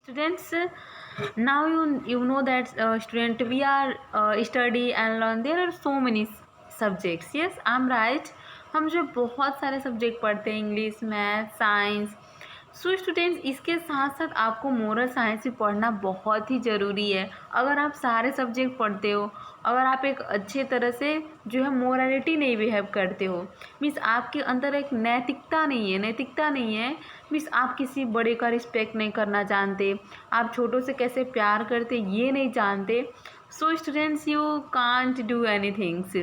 Students, now you know that student we are study and learn. There are so many subjects. Yes, I'm right. हम जो बहुत सारे subject पढ़ते हैं, English, math, science. So students, इसके साथ साथ आपको मोरल साइंस भी पढ़ना बहुत ही ज़रूरी है. अगर आप सारे सब्जेक्ट पढ़ते हो, अगर आप एक अच्छे तरह से जो है मोरालिटी नहीं बिहेव करते हो, मीन्स आपके अंदर एक नैतिकता नहीं है, मीन्स आप किसी बड़े का रिस्पेक्ट नहीं करना जानते, आप छोटों से कैसे प्यार करते ये नहीं जानते. So students, you can't do any things.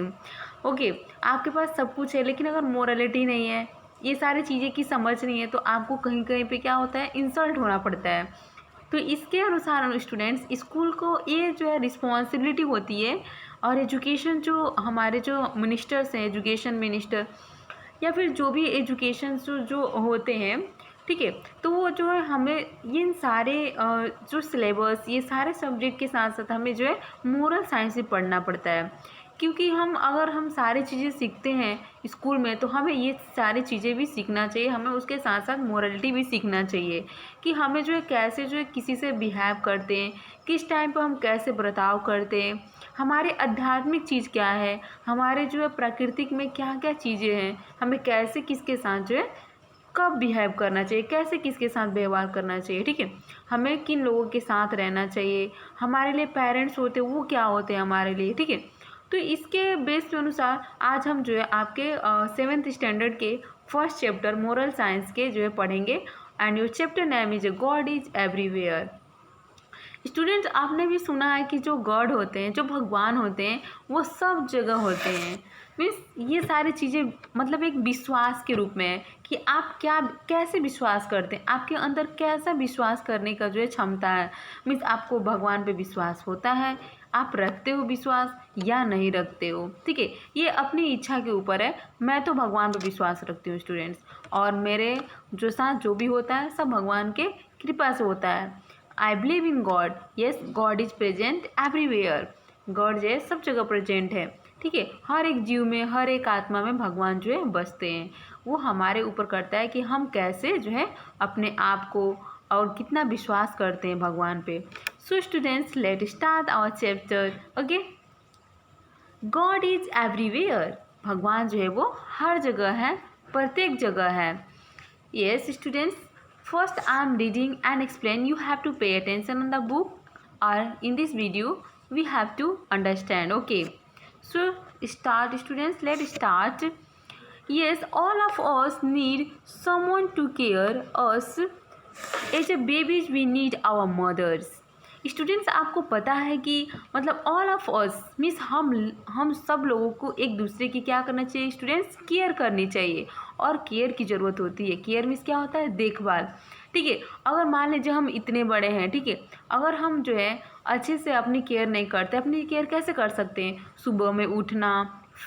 Okay, आपके पास सब कुछ है लेकिन अगर मोरालिटी नहीं है, ये सारी चीज़ें की समझ नहीं है, तो आपको कहीं कहीं पे क्या होता है, इंसल्ट होना पड़ता है. तो इसके अनुसार स्टूडेंट्स, स्कूल को ये जो है रिस्पॉन्सिबिलिटी होती है. और एजुकेशन जो हमारे जो मिनिस्टर्स हैं, एजुकेशन मिनिस्टर या फिर जो भी एजुकेशन जो होते हैं, ठीक है, तो वो जो है हमें इन सारे जो सिलेबस, ये सारे सब्जेक्ट के साथ साथ हमें जो है मोरल साइंस भी पढ़ना पड़ता है. क्योंकि अगर हम सारी चीज़ें सीखते हैं स्कूल में, तो हमें ये सारी चीज़ें भी सीखना चाहिए, हमें उसके साथ साथ मोरालिटी भी सीखना चाहिए कि हमें जो है कैसे जो है किसी से बिहेव करते हैं, किस टाइम पर हम कैसे बर्ताव करते हैं, हमारे आध्यात्मिक चीज़ क्या है, हमारे जो है प्राकृतिक में क्या क्या चीज़ें हैं, हमें कैसे किसके साथ जो है कब बिहेव करना चाहिए, कैसे किसके साथ व्यवहार करना चाहिए, ठीक है, हमें किन लोगों के साथ रहना चाहिए, हमारे लिए पेरेंट्स होते हैं वो क्या होते हैं हमारे लिए, ठीक है. तो इसके बेस के अनुसार आज हम जो है आपके 7th स्टैंडर्ड के फर्स्ट चैप्टर मोरल साइंस के जो है पढ़ेंगे. And your chapter name is God is everywhere. Students, आपने भी सुना है कि जो गॉड होते हैं, जो भगवान होते हैं, वो सब जगह होते हैं. मीन्स ये सारी चीज़ें मतलब एक विश्वास के रूप में है कि आप कैसे विश्वास करते हैं, आपके अंदर कैसा विश्वास करने का जो है क्षमता है. मीन्स आपको भगवान पे विश्वास होता है, आप रखते हो विश्वास या नहीं रखते हो, ठीक है, ये अपनी इच्छा के ऊपर है. मैं तो भगवान पे विश्वास रखती हूँ स्टूडेंट्स, और मेरे जो साथ जो भी होता है सब भगवान के कृपा से होता है. I believe in God. Yes, God is present everywhere. God जो है सब जगह प्रेजेंट है, ठीक है, हर एक जीव में, हर एक आत्मा में भगवान जो है बसते हैं. वो हमारे ऊपर करता है कि हम कैसे जो है अपने आप को और कितना विश्वास करते हैं भगवान पे. So students, let start our chapter. Okay, God is everywhere. भगवान जो है वो हर जगह है, प्रत्येक जगह है. Yes students, first I am reading and explain. You have to pay attention on the book, or in this video we have to understand. Okay, so start students, let's start. Yes, all of us need someone to care us. As a babies we need our mothers. Students, आपको पता है कि मतलब all of us means हम सब लोगों को एक दूसरे की क्या करना चाहिए स्टूडेंट्स, केयर करनी चाहिए. और केयर की ज़रूरत होती है. केयर मीन्स क्या होता है, देखभाल, ठीक है. अगर मान लीजिए हम इतने बड़े हैं, ठीक है, अगर हम जो है अच्छे से अपनी केयर नहीं करते, अपनी केयर कैसे कर सकते हैं, सुबह में उठना,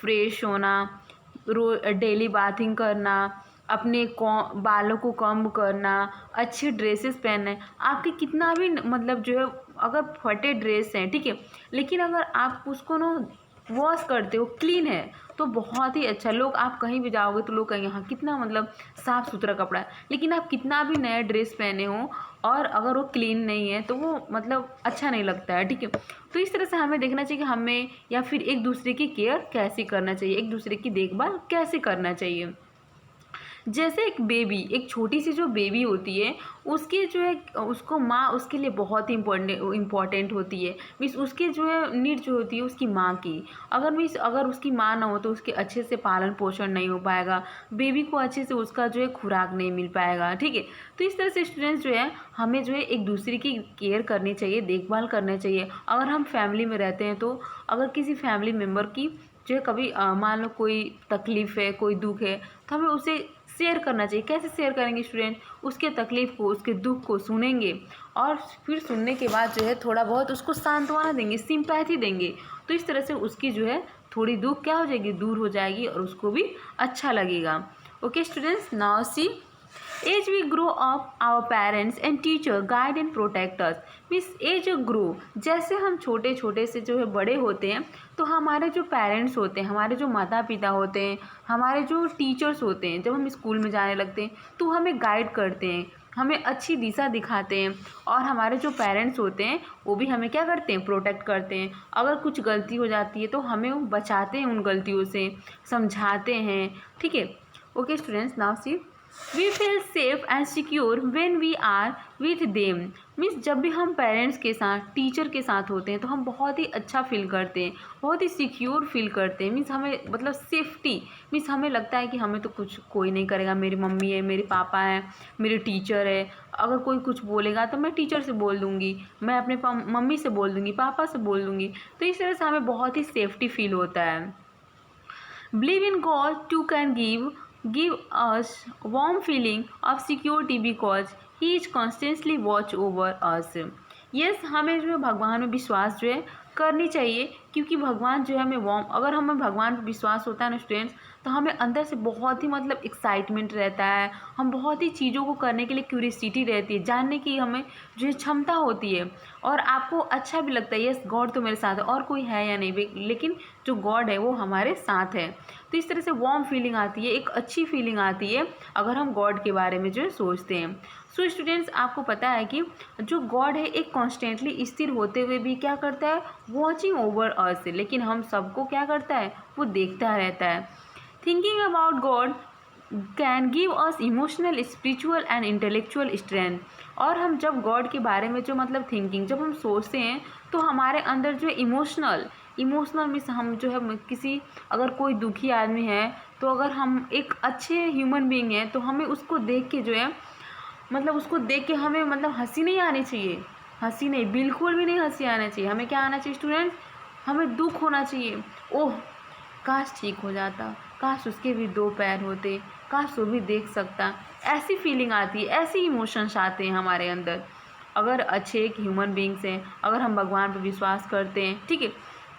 फ्रेश होना, डेली बाथिंग करना, अपने बालों को कॉम्ब करना, अच्छे ड्रेसेस पहनना. आपके कितना भी मतलब जो है अगर फटे ड्रेस हैं, ठीक है, लेकिन अगर आप उसको ना वॉश करते हो, क्लीन है, तो बहुत ही अच्छा. लोग, आप कहीं भी जाओगे तो लोग कहेंगे हाँ कितना मतलब साफ़ सुथरा कपड़ा है. लेकिन आप कितना भी नया ड्रेस पहने हो और अगर वो क्लीन नहीं है तो वो मतलब अच्छा नहीं लगता है, ठीक है. तो इस तरह से हमें देखना चाहिए कि हमें या फिर एक दूसरे की केयर कैसे करना चाहिए, एक दूसरे की देखभाल कैसे करना चाहिए. जैसे एक बेबी, एक छोटी सी जो बेबी होती है, उसके जो है उसको माँ उसके लिए बहुत ही इम्पॉर्टेंट होती है. मीन्स उसके जो है नीड जो होती है उसकी माँ की. अगर उसकी माँ ना हो तो उसके अच्छे से पालन पोषण नहीं हो पाएगा, बेबी को अच्छे से उसका जो है खुराक नहीं मिल पाएगा, ठीक है. तो इस तरह से स्टूडेंट्स जो है हमें जो है एक दूसरे की केयर करनी चाहिए, देखभाल करना चाहिए. अगर हम फैमिली में रहते हैं तो अगर किसी फैमिली मेम्बर की जो है कभी मान लो कोई तकलीफ़ है, कोई दुख है, तो हमें उसे शेयर करना चाहिए. कैसे शेयर करेंगे स्टूडेंट, उसके तकलीफ़ को, उसके दुख को सुनेंगे और फिर सुनने के बाद जो है थोड़ा बहुत उसको सांत्वना देंगे, सिंपैथी देंगे. तो इस तरह से उसकी जो है थोड़ी दुख क्या हो जाएगी, दूर हो जाएगी और उसको भी अच्छा लगेगा. Okay students, now see. As we grow up our parents and teacher guide and protect us. Means as grow, जैसे हम छोटे छोटे से जो है बड़े होते हैं तो हमारे जो पेरेंट्स होते हैं, हमारे जो माता पिता होते हैं, हमारे जो टीचर्स होते हैं, जब हम स्कूल में जाने लगते हैं तो हमें गाइड करते हैं, हमें अच्छी दिशा दिखाते हैं। और हमारे जो पेरेंट्स होते हैं वो भी हमें क्या करते हैं, प्रोटेक्ट करते हैं। अगर कुछ गलती हो जाती है तो हमें वो बचाते हैं उन गलतियों से, समझाते हैं। ठीक है। Okay students, now see we feel safe and secure when we are with them. Means जब भी हम पेरेंट्स के साथ, टीचर के साथ होते हैं तो हम बहुत ही अच्छा फील करते हैं, बहुत ही सिक्योर फील करते हैं। मीन्स हमें मतलब सेफ्टी, मीन्स हमें लगता है कि हमें तो कुछ कोई नहीं करेगा, मेरी मम्मी है, मेरे पापा है, मेरे टीचर है। अगर कोई कुछ बोलेगा तो मैं टीचर से बोल दूँगी, मैं अपने मम्मी से बोल दूँगी, पापा से बोल दूँगी। तो इस तरह से हमें बहुत ही सेफ्टी फील होता है। Believe in God too can give us warm feeling of security because He is constantly watch over us. Yes, हमें जो है भगवान में विश्वास जो है करनी चाहिए, क्योंकि भगवान जो है हमें वार्म, अगर हमें भगवान पर विश्वास होता है ना स्टूडेंट्स, तो हमें अंदर से बहुत ही मतलब एक्साइटमेंट रहता है। हम बहुत ही चीज़ों को करने के लिए क्यूरियसिटी रहती है, जानने की हमें जो है क्षमता होती है। और आपको अच्छा भी लगता है, यस गॉड तो मेरे साथ है, और कोई है या नहीं, लेकिन जो गॉड है वो हमारे साथ है। तो इस तरह से वार्म फीलिंग आती है, एक अच्छी फीलिंग आती है अगर हम गॉड के बारे में जो है सोचते हैं। सो स्टूडेंट्स, आपको पता है कि जो गॉड है एक कॉन्स्टेंटली स्थिर होते हुए भी क्या करता है, वॉचिंग ओवर अस, लेकिन हम सबको क्या करता है, वो देखता रहता है। Thinking about God can give us emotional, spiritual and intellectual strength. और हम जब गॉड के बारे में जो मतलब थिंकिंग जब हम सोचते हैं तो हमारे अंदर जो इमोशनल मीन्स हम जो है किसी, अगर कोई दुखी आदमी है तो अगर हम एक अच्छे ह्यूमन बीइंग हैं तो हमें उसको देख के जो है मतलब उसको देख के हमें मतलब हंसी नहीं आनी चाहिए, हंसी नहीं, बिल्कुल भी नहीं हंसी आना चाहिए। हमें क्या आना चाहिए स्टूडेंट्स, हमें दुख होना चाहिए। ओह काश ठीक हो जाता, काश उसके भी दो पैर होते, काश वो भी देख सकता। ऐसी फीलिंग आती है, ऐसी इमोशंस आते हैं हमारे अंदर अगर अच्छे एक ह्यूमन बीइंग्स हैं, अगर हम भगवान पर विश्वास करते हैं। ठीक है।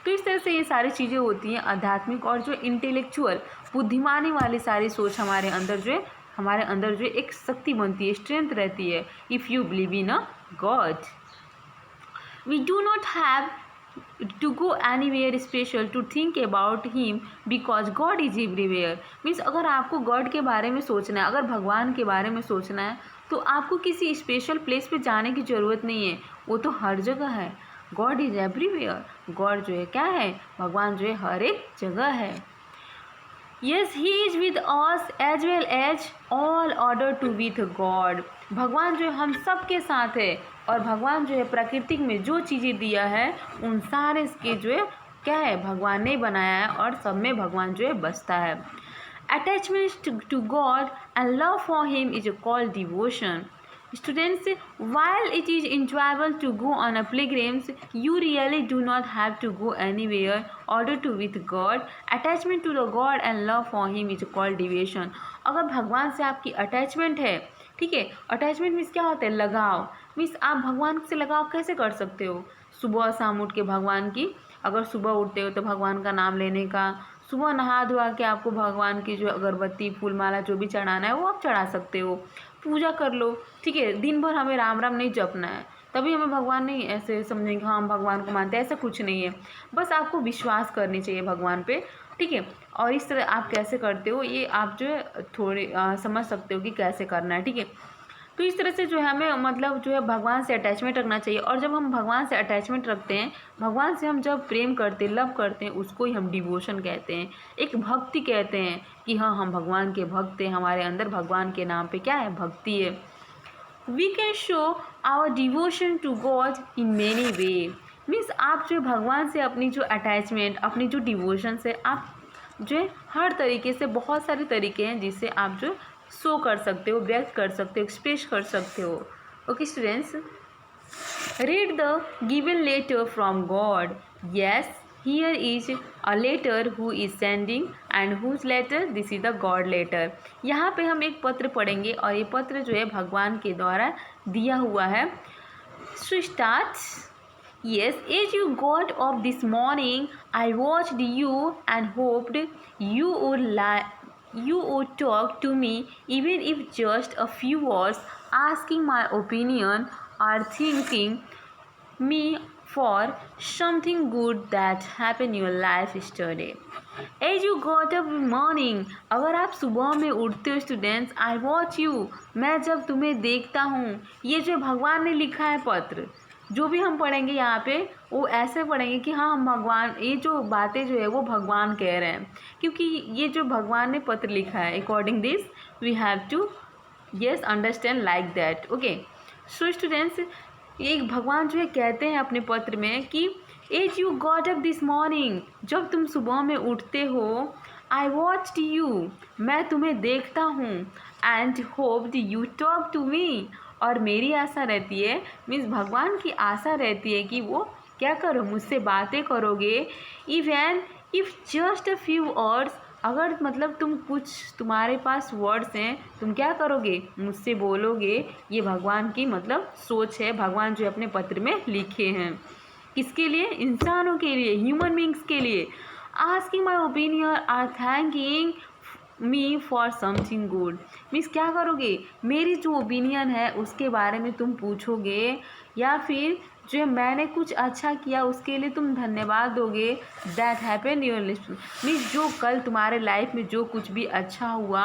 तो इस तरह से ये सारी चीज़ें होती हैं आध्यात्मिक, और जो इंटेलेक्चुअल बुद्धिमानी वाली सारी सोच हमारे अंदर जो है एक शक्ति बनती है, स्ट्रेंथ रहती है। If you believe in a God, we do not have to go anywhere special to think about him because God is everywhere। Means अगर आपको गॉड के बारे में सोचना है, अगर भगवान के बारे में सोचना है, तो आपको किसी स्पेशल प्लेस पे जाने की ज़रूरत नहीं है, वो तो हर जगह है। God is everywhere. गॉड जो है क्या है, भगवान जो है हर एक जगह है। Yes, he is with us as well as all order to with God. भगवान जो है हम सब के साथ है, और भगवान जो है प्रकृति में जो चीज़ें दिया है उन सारे के जो है क्या है, भगवान ने बनाया है, और सब में भगवान जो है बसता है। Attachment to God and love for him is called devotion. Students, while it is enjoyable to go on a pilgrimage, you really do not have to go anywhere in order to with God. Attachment to the God and love for Him is called devotion. अगर भगवान से आपकी attachment है, ठीक है, attachment means क्या होता है, लगाव। मीन्स आप भगवान से लगाव कैसे कर सकते हो, सुबह शाम उठ के भगवान की, अगर सुबह उठते हो तो भगवान का नाम लेने का, सुबह नहा धोआ के आपको भगवान की जो अगरबत्ती फूल माला जो भी चढ़ाना है वो आप चढ़ा सकते हो, पूजा कर लो। ठीक है, दिन भर हमें राम राम नहीं जपना है, तभी हमें भगवान नहीं ऐसे समझेंगे हाँ हम भगवान को मानते हैं, ऐसा कुछ नहीं है। बस आपको विश्वास करनी चाहिए भगवान पे। ठीक है, और इस तरह आप कैसे करते हो ये आप जो है थोड़े समझ सकते हो कि कैसे करना है। ठीक है, तो इस तरह से जो है हमें मतलब जो है भगवान से अटैचमेंट रखना चाहिए। और जब हम भगवान से अटैचमेंट रखते हैं, भगवान से हम जब प्रेम करते हैं, लव करते हैं, उसको ही हम डिवोशन कहते हैं, एक भक्ति कहते हैं कि हाँ हम भगवान के भक्त हैं, हमारे अंदर भगवान के नाम पे क्या है, भक्ति है। We can show our devotion to God in many way. Means आप जो भगवान से अपनी जो अटैचमेंट, अपनी जो डिवोशन से आप जो है हर तरीके से, बहुत सारे तरीके हैं जिससे आप जो शो कर सकते हो, व्यक्त कर सकते हो, एक्सप्रेस कर सकते हो। Okay students, read the given letter from God. Yes, here is a letter who is sending and whose letter, this is the God letter. यहाँ पे हम एक पत्र पढ़ेंगे और ये पत्र जो है भगवान के द्वारा दिया हुआ है। So start. Yes, as you got up this morning, I watched you and hoped you would talk to me, even if just a few words, asking my opinion or thinking me for something good that happened in your life yesterday. As you got up in morning, अगर आप सुबह में उठते हो students, I watch you, मैं जब तुम्हें देखता हूँ, ये जो भगवान ने लिखा है पत्र, जो भी हम पढ़ेंगे यहाँ पे वो ऐसे पढ़ेंगे कि हाँ हम भगवान, ये जो बातें जो है वो भगवान कह रहे हैं, क्योंकि ये जो भगवान ने पत्र लिखा है, according this we have to yes understand like that. Okay, so students, एक भगवान जो है कहते हैं अपने पत्र में कि as you got up this morning, जब तुम सुबह में उठते हो, आई वॉच्ड यू, मैं तुम्हें देखता हूँ, and hoped you talk to me, और मेरी आशा रहती है, मीन्स भगवान की आशा रहती है कि वो क्या करो, मुझसे बातें करोगे. Even if just a few words, अगर मतलब तुम कुछ, तुम्हारे पास वर्ड्स हैं, तुम क्या करोगे, मुझसे बोलोगे. ये भगवान की मतलब सोच है, भगवान जो अपने पत्र में लिखे हैं. किसके लिए, इंसानों के लिए, ह्यूमन बींग्स के लिए. Asking my opinion or thanking me for something good, means क्या करोगे, मेरी जो ओपिनियन है उसके बारे में तुम पूछोगे, या फिर जो मैंने कुछ अच्छा किया उसके लिए तुम धन्यवाद दोगे. That happen your list, means जो कल तुम्हारे लाइफ में जो कुछ भी अच्छा हुआ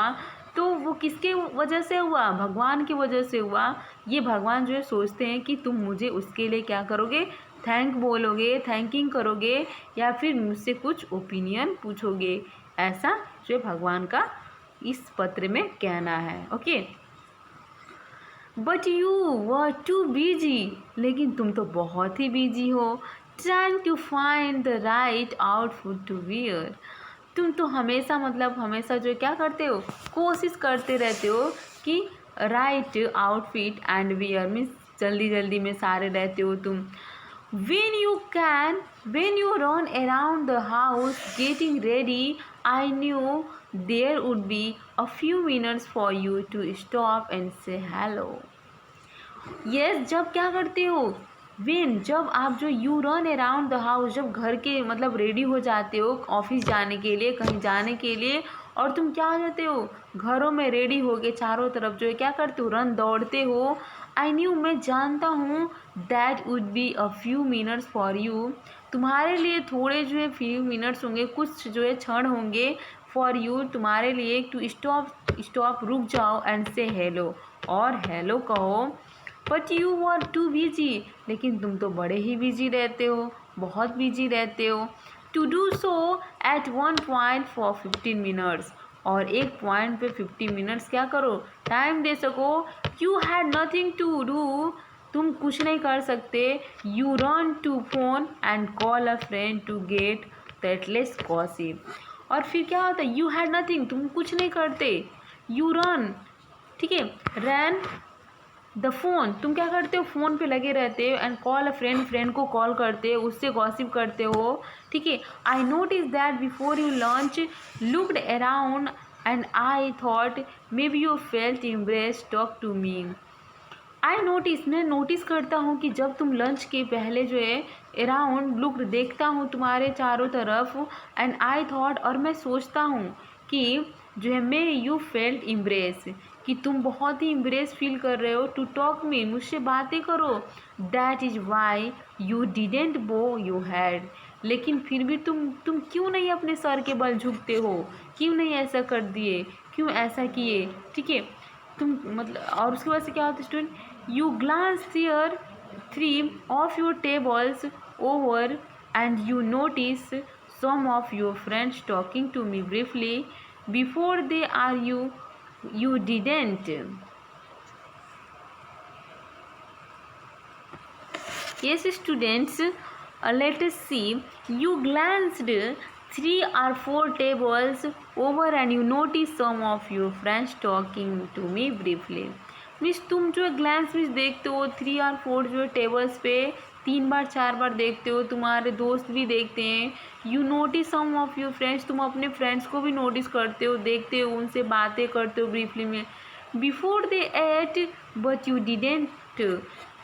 तो वो किसके वजह से हुआ, भगवान की वजह से हुआ. ये भगवान जो है सोचते हैं कि तुम मुझे उसके लिए क्या करोगे, थैंक बोलोगे, थैंकिंग करोगे, या फिर मुझसे कुछ ओपिनियन पूछोगे. ऐसा जो भगवान का इस पत्र में कहना है. Okay, but you were too busy, लेकिन तुम तो बहुत ही बिजी हो. Trying to find the right outfit to wear, तुम तो हमेशा मतलब हमेशा जो क्या करते हो, कोशिश करते रहते हो कि right outfit and wear, means जल्दी जल्दी में सारे रहते हो तुम. When you run around the house getting ready, I knew there would be a few minutes for you to stop and say hello. Yes, जब क्या करते हो, when, जब आप जो you run around the house, जब घर के मतलब रेडी हो जाते हो ऑफिस जाने के लिए, कहीं जाने के लिए, और तुम क्या हो जाते हो, घरों में रेडी हो के चारों तरफ जो है क्या करते हो, रन दौड़ते हो. आई न्यू, मैं जानता हूँ, that would be a few minutes for you, तुम्हारे लिए थोड़े जो है फ्यू मिनट्स होंगे, कुछ जो है क्षण होंगे, फॉर यू, तुम्हारे लिए, टू स्टॉप रुक जाओ, एंड से हेलो, और हेलो कहो. But you were too busy, लेकिन तुम तो बड़े ही बिजी रहते हो, बहुत बिजी रहते हो. To do so at one point for 15 minutes, और एक पॉइंट पे 50 मिनट्स क्या करो, टाइम दे सको. You had nothing to do, तुम कुछ नहीं कर सकते. You run to phone and call a friend to get that less gossip, और फिर क्या होता है, यू हैड नथिंग, तुम कुछ नहीं करते. यू रन, ठीक है, रन द फोन, तुम क्या करते हो, फ़ोन पे लगे रहते हो, and call a friend, friend को कॉल करते हो, उससे गॉसिप करते हो. ठीक है, I notice that before you lunch looked around and I thought maybe you felt embrace talk to me. I notice, मैं नोटिस करता हूँ कि जब तुम लंच के पहले जो है अराउंड लुक्ड, देखता हूँ तुम्हारे चारों तरफ, एंड आई थॉट, और मैं सोचता हूँ कि जो है मे यू फेल्ट इम्ब्रेस, कि तुम बहुत ही इम्ब्रेस फील कर रहे हो, टू टॉक मी, मुझसे बातें करो. That is why you didn't बो योर हेड, लेकिन फिर भी तुम क्यों नहीं अपने सर के बल झुकते हो, क्यों नहीं ऐसा कर दिए, क्यों ऐसा किए. ठीक है, तुम मतलब, और उसके बाद से क्या होता है student, you glance there 3 of your tables over and you notice some of your friends talking to me briefly before they are you didn't. Yes students, let us see. You glanced 3 or 4 tables over and you noticed some of your friends talking to me briefly. Means तुम जो है glans में देखते हो 3 और 4 जो है tables पे 3 बार 4 बार देखते हो, तुम्हारे दोस्त भी देखते हैं. You notice some of your friends, तुम अपने फ्रेंड्स को भी नोटिस करते हो, देखते हो, उनसे बातें करते हो ब्रीफली में. Before they ate but you didn't,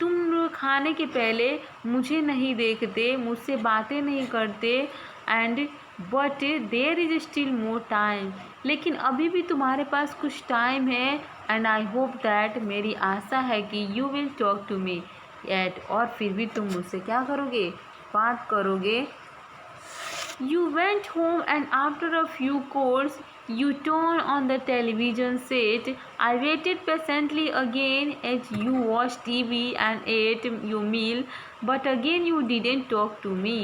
तुम खाने के पहले मुझे नहीं देखते, मुझसे बातें नहीं करते. And but there is still more time, लेकिन अभी भी तुम्हारे पास कुछ टाइम है. एंड आई होप दैट, मेरी आशा है कि you will talk to me, yet, और फिर भी तुम मुझसे क्या करोगे, बात करोगे. You went home and after a few calls, you turned on the television set. I waited patiently again as you watched TV and ate your meal, but again you didn't talk to me.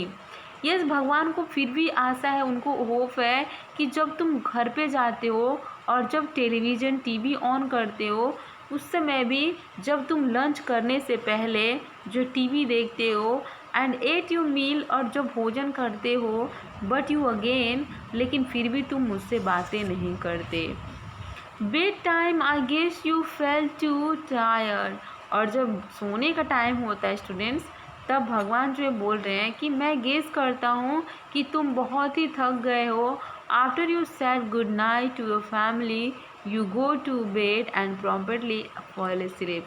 Yes, भगवान को फिर भी आशा है, उनको hope है कि जब तुम घर पे जाते हो और जब टेलीविज़न टीवी ऑन करते हो, उस समय भी जब तुम लंच करने से पहले जो टीवी देखते हो एंड एट यू मील, और जब भोजन करते हो, बट यू अगेन, लेकिन फिर भी तुम मुझसे बातें नहीं करते. Bed time I guess you fell too tired, और जब सोने का टाइम होता है स्टूडेंट्स, तब भगवान जो बोल रहे हैं कि मैं गेस करता हूँ कि तुम बहुत ही थक गए हो. After you said good night to your family, you go to bed and promptly fall asleep.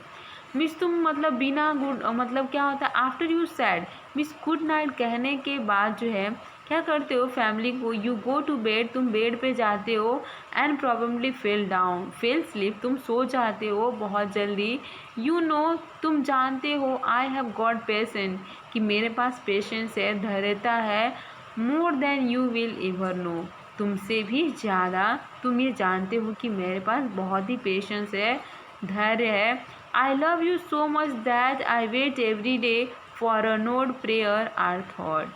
Miss तुम मतलब बिना गुड मतलब क्या होता है, after you said miss good night कहने के बाद जो है क्या करते हो फैमिली को, यू गो टू बेड, तुम बेड पे जाते हो, एंड प्रॉबेबली फेल स्लीप, तुम सो जाते हो बहुत जल्दी. यू नो, तुम जानते हो, आई हैव गॉट पेशेंस, कि मेरे पास पेशेंस है, धैर्यता है, more than you will ever know, तुमसे भी ज़्यादा तुम ये जानते हो कि मेरे पास बहुत ही पेशेंस है, धैर्य है. I love you so much that I wait every day for a nod prayer or thought.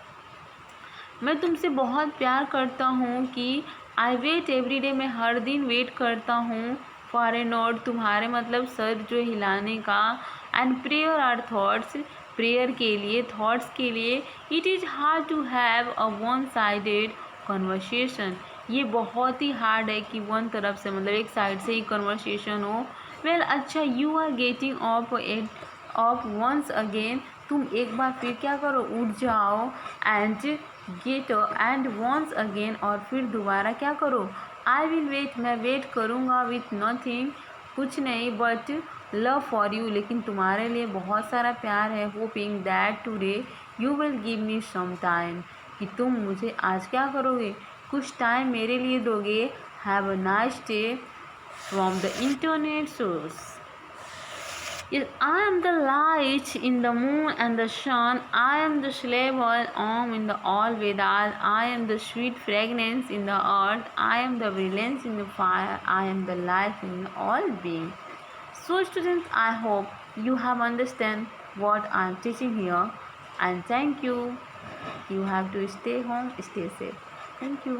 मैं तुमसे बहुत प्यार करता हूँ कि आई वेट एवरी डे, मैं हर दिन वेट करता हूँ, फॉर ए नोड, तुम्हारे मतलब सर जो हिलाने का, and prayer or thoughts, prayer के लिए, थॉट्स के लिए. It is hard to have a one sided conversation, ये बहुत ही हार्ड है कि वन तरफ से मतलब एक साइड से ही कन्वर्सेशन हो. वेल अच्छा, you are getting off once again, तुम एक बार फिर क्या करो, उठ जाओ, and get and once again, और फिर दोबारा क्या करो, आई विल वेट, मैं वेट करूँगा, विथ नथिंग, कुछ नहीं, बट लव फॉर यू, लेकिन तुम्हारे लिए बहुत सारा प्यार है, hoping that today you will give me some time, कि तुम मुझे आज क्या करोगे, कुछ टाइम मेरे लिए दोगे. Have a nice day from the internet source. Yes, I am the light in the moon and the sun. I am the slave Om in the all Vedas. I am the sweet fragrance in the earth. I am the brilliance in the fire. I am the life in all being. So students, I hope you have understand what I am teaching here. And thank you. You have to stay home, stay safe. Thank you.